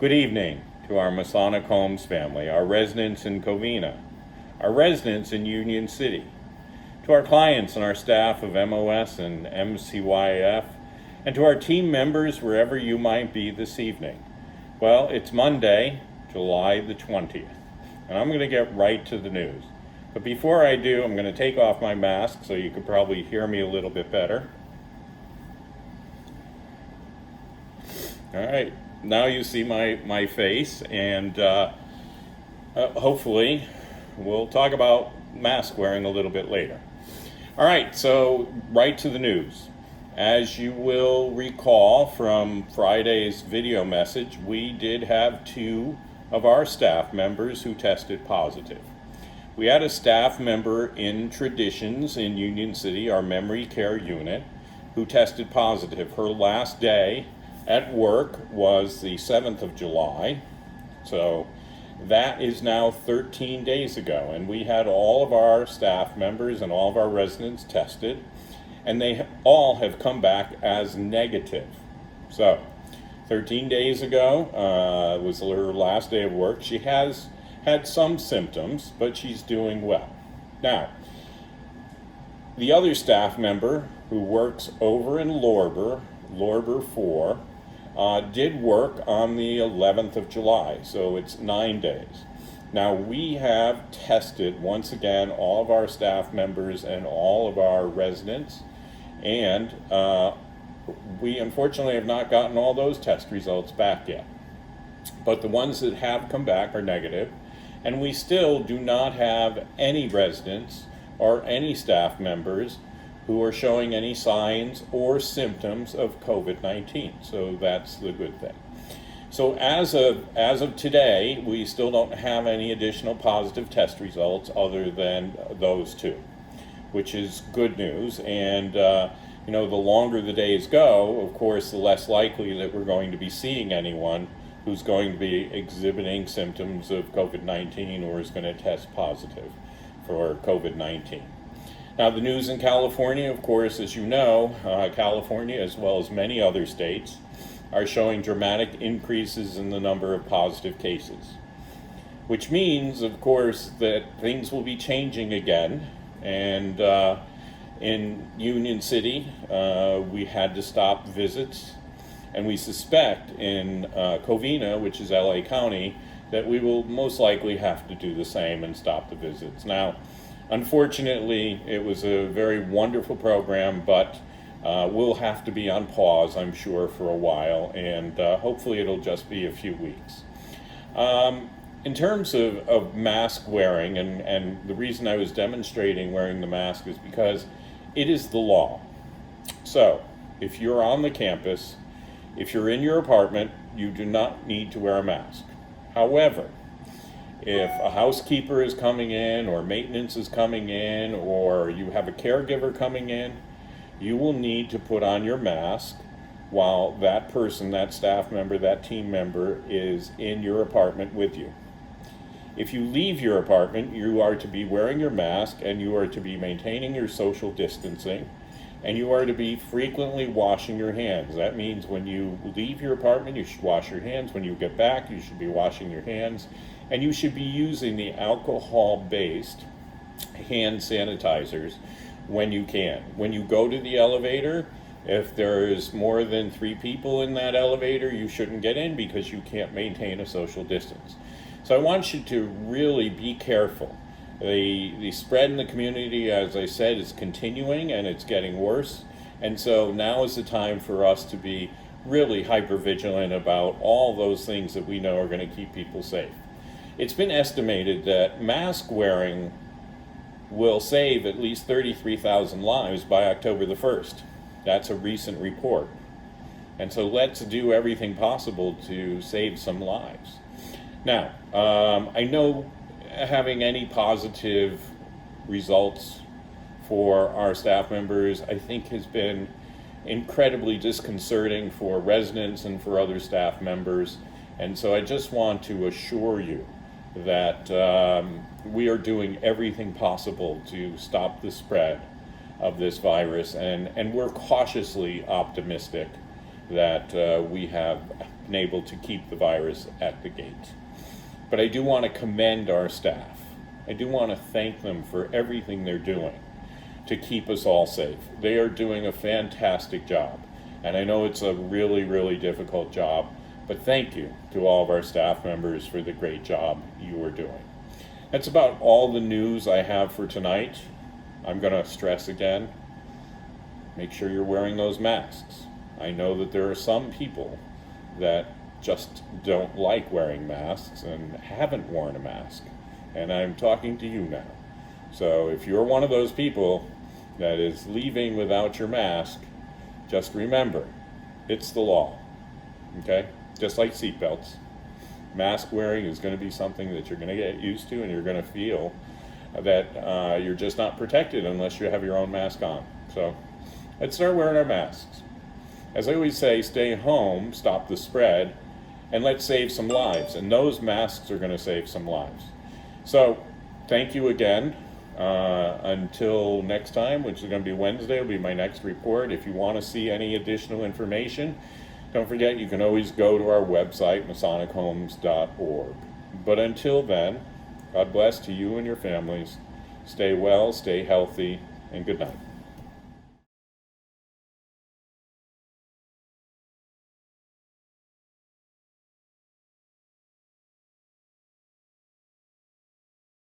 Good evening to our Masonic Homes family, our residents in Covina, our residents in Union City, to our clients and our staff of MOS and MCYF, and to our team members wherever you might be this evening. Well, it's Monday, July the 20th, and I'm going to get right to the news. But before I do, I'm going to take off my mask so you can probably hear me a little bit better. All right. Now you see my face, and hopefully we'll talk about mask wearing a little bit later. All right, so right to the news. As you will recall from Friday's video message, we did have 2 of our staff members who tested positive. We had a staff member in Traditions in Union City, our memory care unit, who tested positive. Her last day at work was the 7th of July, so that is now 13 days ago, and we had all of our staff members and all of our residents tested, and they all have come back as negative. So 13 days ago was her last day of work. She has had some symptoms, but she's doing well. Now, the other staff member who works over in Lorber 4, did work on the 11th of July, so it's 9 days. Now, we have tested, once again, all of our staff members and all of our residents, and we unfortunately have not gotten all those test results back yet. But the ones that have come back are negative, and we still do not have any residents or any staff members who are showing any signs or symptoms of COVID-19. So that's the good thing. So as of today, we still don't have any additional positive test results other than those 2, which is good news. And the longer the days go, of course, the less likely that we're going to be seeing anyone who's going to be exhibiting symptoms of COVID-19 or is going to test positive for COVID-19. Now, the news in California, of course, as you know, California, as well as many other states, are showing dramatic increases in the number of positive cases, which means, of course, that things will be changing again. And in Union City, we had to stop visits, and we suspect in Covina, which is LA County, that we will most likely have to do the same and stop the visits. Now, unfortunately, it was a very wonderful program, but we'll have to be on pause, I'm sure, for a while, and hopefully it'll just be a few weeks. In terms of mask wearing, and the reason I was demonstrating wearing the mask is because it is the law. So, if you're on the campus, if you're in your apartment, you do not need to wear a mask. However, if a housekeeper is coming in, or maintenance is coming in, or you have a caregiver coming in, you will need to put on your mask while that person, that staff member, that team member is in your apartment with you. If you leave your apartment, you are to be wearing your mask, and you are to be maintaining your social distancing, and you are to be frequently washing your hands. That means when you leave your apartment, you should wash your hands. When you get back, you should be washing your hands. And you should be using the alcohol-based hand sanitizers when you can. When you go to the elevator, if there's more than 3 people in that elevator, you shouldn't get in because you can't maintain a social distance. So I want you to really be careful. The spread in the community, as I said, is continuing, and it's getting worse. And so now is the time for us to be really hypervigilant about all those things that we know are going to keep people safe. It's been estimated that mask wearing will save at least 33,000 lives by October the 1st. That's a recent report. And so let's do everything possible to save some lives. Now, I know having any positive results for our staff members, I think, has been incredibly disconcerting for residents and for other staff members. And so I just want to assure you that we are doing everything possible to stop the spread of this virus, and we're cautiously optimistic that we have been able to keep the virus at the gate. But I do want to commend our staff. I do want to thank them for everything they're doing to keep us all safe. They are doing a fantastic job. And I know it's a really, really difficult job, but thank you to all of our staff members for the great job you are doing. That's about all the news I have for tonight. I'm going to stress again, make sure you're wearing those masks. I know that there are some people that just don't like wearing masks and haven't worn a mask. And I'm talking to you now. So if you're one of those people that is leaving without your mask, just remember, it's the law, okay? Just like seatbelts. Mask wearing is going to be something that you're going to get used to, and you're going to feel that you're just not protected unless you have your own mask on. So let's start wearing our masks. As I always say, stay home, stop the spread, and let's save some lives. And those masks are going to save some lives. So thank you again. Until next time, which is going to be Wednesday, will be my next report. If you want to see any additional information, don't forget you can always go to our website, MasonicHomes.org. But until then, God bless to you and your families. Stay well, stay healthy, and good night.